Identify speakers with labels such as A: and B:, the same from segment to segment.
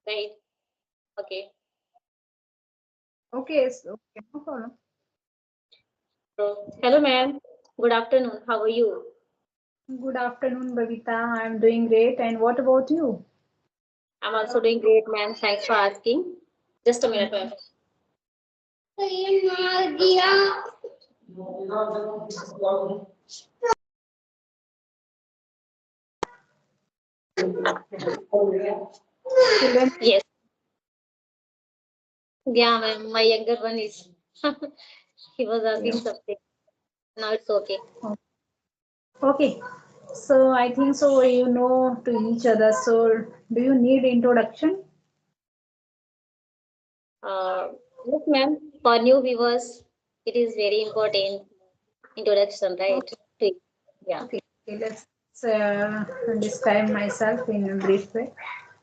A: right? Okay.
B: Okay, so okay, no problem.
A: So, hello, ma'am. Good afternoon. How are you?
B: Good afternoon, Bhavita. I'm doing great. And what about you?
A: I'm also doing great, ma'am. Thanks for asking. Just a minute, ma'am.
B: Children,
A: Yes. Yeah, ma'am. My younger one is. He was asking
B: yeah.
A: something. Now it's okay.
B: Okay. So I think so you know to each other. So do you need introduction?
A: Uh, yes, ma'am. For new viewers, it is very important introduction, right?
B: Okay.
A: Yeah.
B: Okay. Okay. Let's describe myself in a brief way.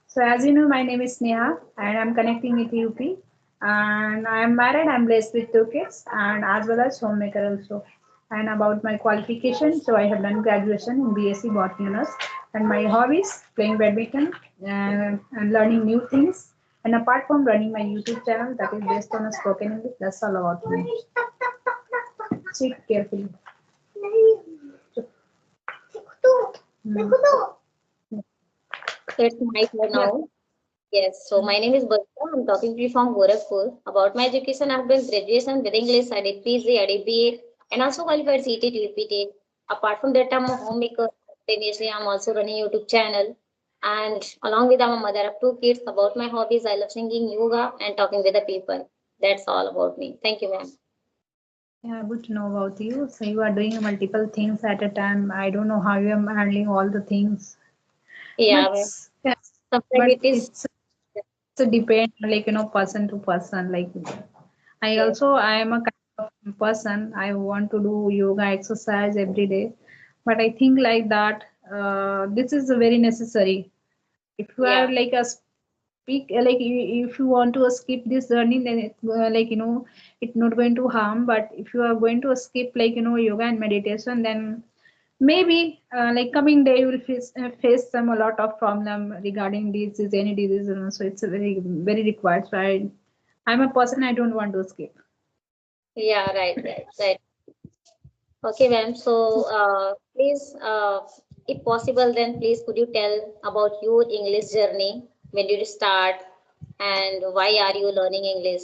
B: So as you know, my name is Neha and I'm connecting with UP. And I am married, I'm blessed with two kids and as well as homemaker also. And about my qualification, so I have done graduation in BSc Botany Honors. And my hobbies, playing badminton and learning new things. And apart from running my YouTube channel that is based on a spoken English, that's all about me. Sit carefully. Hmm.
A: So it's my turn
B: Yes.
A: now. Yes, so my name is Balsa. I'm talking to you from Gorakhpur. About my education, I've done graduation with English, I did PG, I did BA, and also qualified CT to UPT. Apart from that, I'm a homemaker. Simultaneously, I'm also running YouTube channel. And along with I'm a mother of two kids. About my hobbies, I love singing, yoga, and talking with the people. That's all about me. Thank you, ma'am.
B: Yeah, good to know about you. So you are doing multiple things at a time. I don't know how you are handling all the things,
A: Yeah,
B: but
A: ma'am.
B: yes,
A: Sometimes
B: but
A: it is.
B: it's a depend like person to person. Like
A: Yes.
B: I am a kind of person. I want to do yoga exercise every day, but I think like that this is very necessary. If you are
A: Yeah.
B: like a speak if you want to skip this journey, then it it's not going to harm. But if you are going to skip yoga and meditation, then maybe coming day you will face some a lot of problem regarding disease, any disease, so it's a very required. So I'm a person I don't want to skip.
A: Yeah, right, right, right. Okay, ma'am. So, please, if possible, then please could you tell about your English journey? When did you start, and why are you learning English?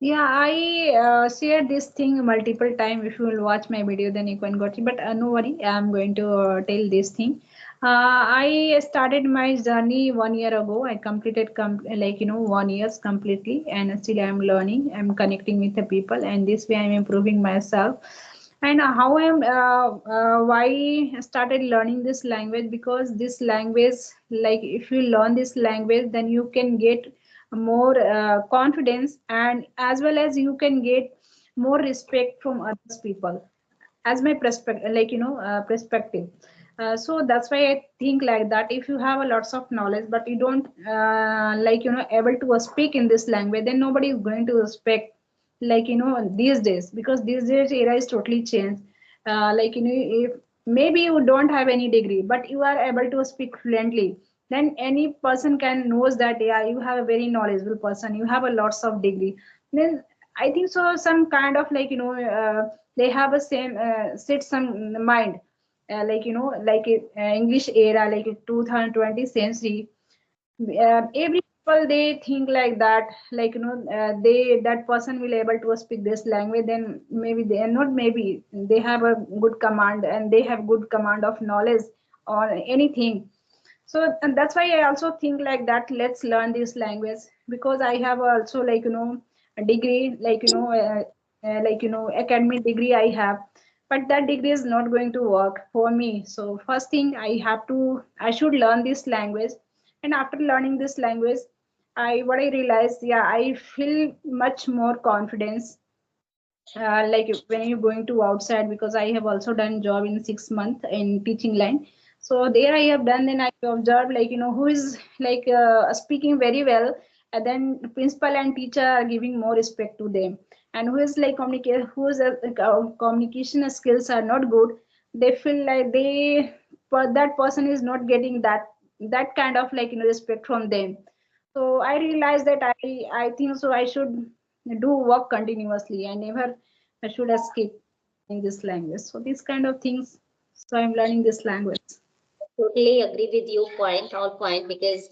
B: Yeah, I shared this thing multiple time. If you will watch my video, then you can got it. But no worry, I'm going to tell this thing. I started my journey 1 year ago. I completed 1 years completely, and still I'm learning. I'm connecting with the people, and this way I'm improving myself. And how I'm why I started learning this language, because this language, like if you learn this language, then you can get more confidence, and as well as you can get more respect from others people, as my perspective, perspective. So that's why I think like that. If you have a lots of knowledge but you don't able to speak in this language, then nobody is going to respect these days, because these days era is totally changed. If maybe you don't have any degree but you are able to speak fluently, then any person can knows that yeah, you have a very knowledgeable person, you have a lots of degree. Then I think so some kind of they have a same set some mind, English era, like 2020 century. Every people they think like that, they that person will able to speak this language, then maybe they are not, maybe they have a good command and they have good command of knowledge or anything. So and that's why I also think like that, let's learn this language, because I have also a degree, academic degree I have, but that degree is not going to work for me. So first thing I should learn this language. And after learning this language, I realized, yeah, I feel much more confidence, when you're going to outside, because I have also done job in 6 months in teaching line. So there I have done, then I observed who is speaking very well, and then principal and teacher are giving more respect to them. And who is communication skills are not good, they feel like that person is not getting that that kind of like respect from them. So I realized that I think so I should do work continuously. I should escape in this language. So these kind of things. So I'm learning this language.
A: Totally agree with you point all point, because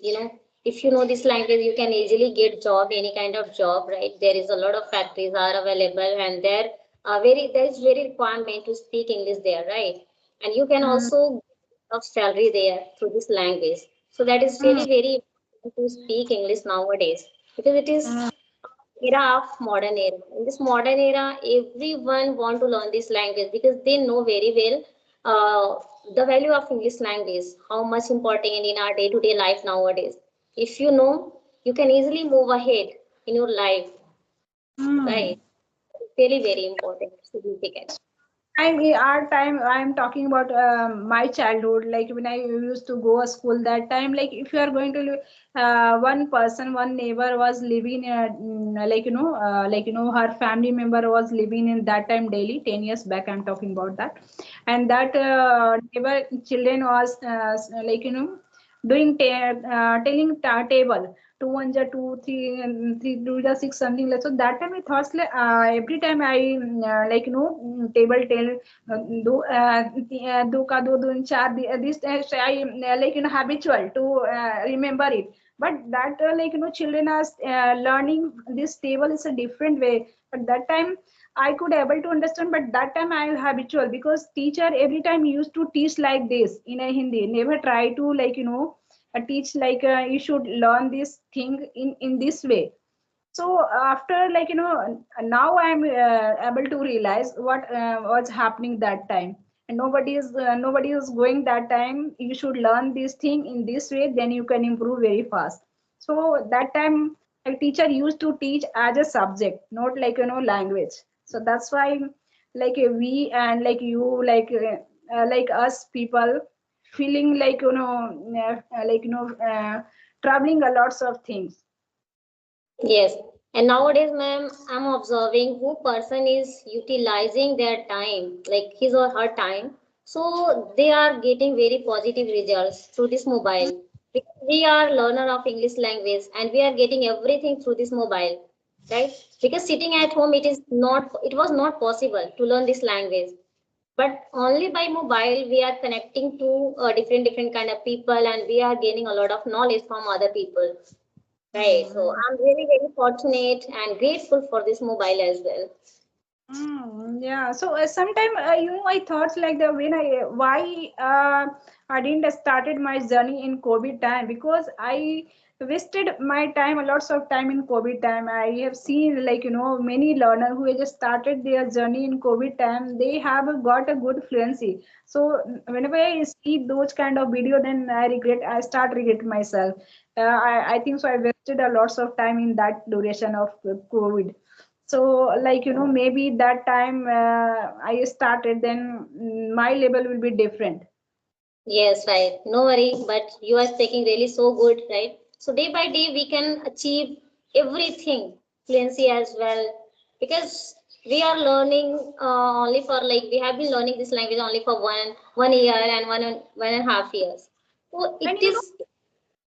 A: if you know this language you can easily get job, any kind of job, right? There is a lot of factories are available, and there is very requirement to speak English there, right? And you can
B: Mm,
A: also get of salary there through this language. So that is
B: mm,
A: really very important to speak English nowadays, because it is
B: mm,
A: era of modern era. In this modern era, everyone want to learn this language because they know very well the value of English language, how much important in our day-to-day life nowadays. If you know, you can easily move ahead in your life,
B: mm.
A: right? It's really very important, significant.
B: Our time, I'm talking about my childhood, like when I used to go to school that time, like if you are going to live, one person, one neighbor was living, like, her family member was living in that time Delhi, 10 years back, I'm talking about that. And that neighbor children was doing telling table two one ja two three and three two ja six something like so that time I thought like every time I table tell do do ka do do char this I habitual to remember it, but that children are learning this table is a different way, but that time I could able to understand, but that time I am habitual because teacher every time used to teach like this in a Hindi, never try to teach like you should learn this thing in this way. So after now I'm able to realize what was happening that time, and nobody is going that time. You should learn this thing in this way, then you can improve very fast. So that time a teacher used to teach as a subject, not language. So that's why we and like you like us people feeling traveling a lots of things.
A: Yes, and nowadays, ma'am, I'm observing who person is utilizing their time, like his or her time. So they are getting very positive results through this mobile. Because we are learner of English language and we are getting everything through this mobile, right? Because sitting at home, it was not possible to learn this language. But only by mobile we are connecting to different kind of people, and we are gaining a lot of knowledge from other people. Right. So
B: Mm.
A: I'm really very fortunate and grateful for this mobile as well.
B: Yeah. So sometime I thought like that when I didn't started my journey in COVID time because I wasted my time a lots of time in COVID time. I have seen many learner who have just started their journey in COVID time. They have got a good fluency. So whenever I see those kind of video, then I start regret myself. I think so. I wasted a lots of time in that duration of COVID. So maybe that time I started, then my level will be different.
A: Yes, right. No worry, but you are taking really so good, right? So day by day we can achieve everything fluency as well, because we are learning only for like we have been learning this language only for one year and 1.5 years. So
B: And
A: it is.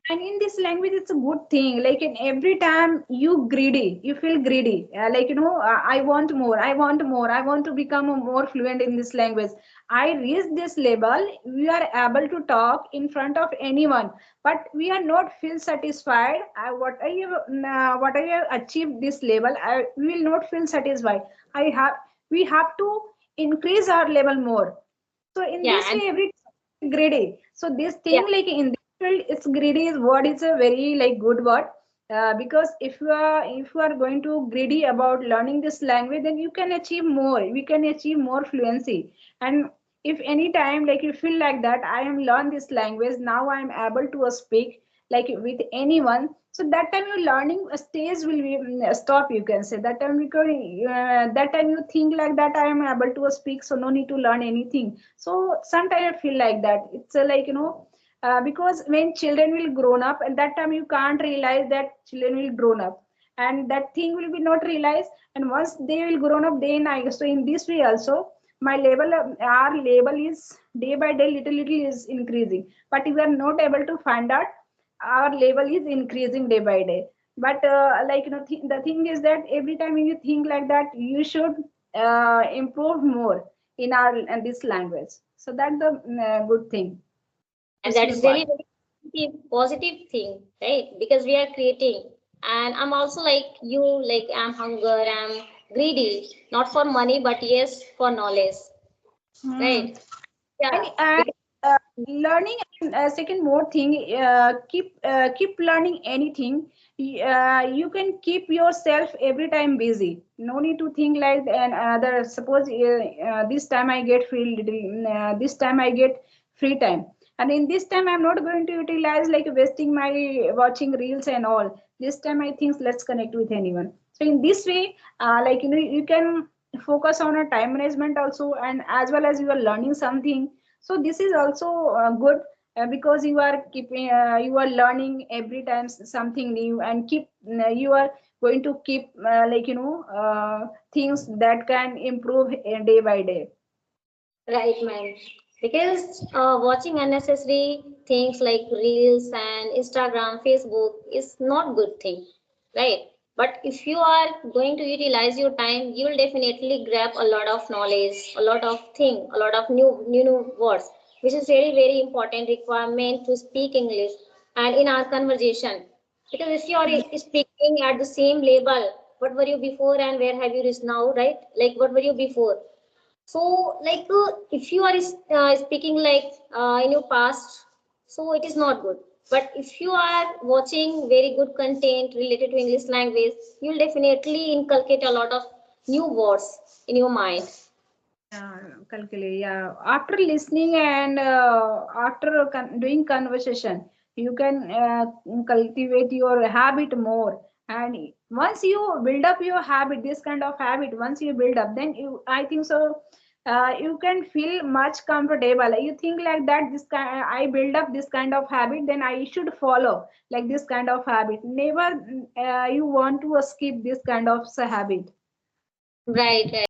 B: and in this language it's a good thing, like in every time you feel greedy, I want more, I want more, I want to become more fluent in this language. I reach this level, we are able to talk in front of anyone, but we are not feel satisfied. What I have achieved this level, we will not feel satisfied. I have We have to increase our level more. So in
A: Yeah,
B: this
A: and
B: way, every greedy. So this
A: yeah.
B: thing like in this field, it's greedy is what is a very like good word. Because if you are going to greedy about learning this language, then you can achieve more. We can achieve more fluency. And if any time like you feel like that, I am learn this language now, I am able to speak like with anyone. So that time your learning stage will be stop. You can say that time because that time you think like that I am able to speak, so no need to learn anything. So sometimes I feel like that it's because when children will grown up, and that time you can't realize that children will grown up, and that thing will be not realized. And once they will grown up, then I so in this way also. my level, our level is day by day, little is increasing. But we are not able to find out our level is increasing day by day. But like the thing is that every time you think like that, you should improve more in our in this language. So that's the good thing.
A: And
B: This
A: that
B: is
A: is
B: what.
A: really very positive thing, right? Because we are creating. And I'm also like you, like I'm hunger, I'm greedy, not for money, but yes, for knowledge,
B: Hmm.
A: right? Yeah.
B: And
A: Because,
B: learning, and second more thing, keep learning anything. You can keep yourself every time busy. No need to think like and another. Suppose this time I get free, this time I get free time, and in this time I'm not going to utilize like wasting my watching reels and all. This time I think let's connect with anyone. So in this way, like you can focus on a time management also, and as well as you are learning something. So this is also good, because you are keeping you are learning every time something new, and keep you are going to keep like things that can improve day by day.
A: right, man. Because watching unnecessary things like reels and Instagram, Facebook is not good thing, right? But if you are going to utilize your time, you will definitely grab a lot of knowledge, a lot of thing, a lot of new words, which is very very important requirement to speak English and in our conversation. Because if you are speaking at the same level, what were you before and where have you reached now, right? Like what were you before? So, like, if you are speaking like in your past, so it is not good. But if you are watching very good content related to English language, you'll definitely inculcate a lot of new words in your mind.
B: Calculate, yeah. After listening and after doing conversation, you can cultivate your habit more. And once you build up your habit, this kind of habit, once you build up, then I think so, you can feel much comfortable. You think like that, this kind, I build up this kind of habit, then I should follow like this kind of habit. Never you want to skip this kind of habit.
A: Right, right.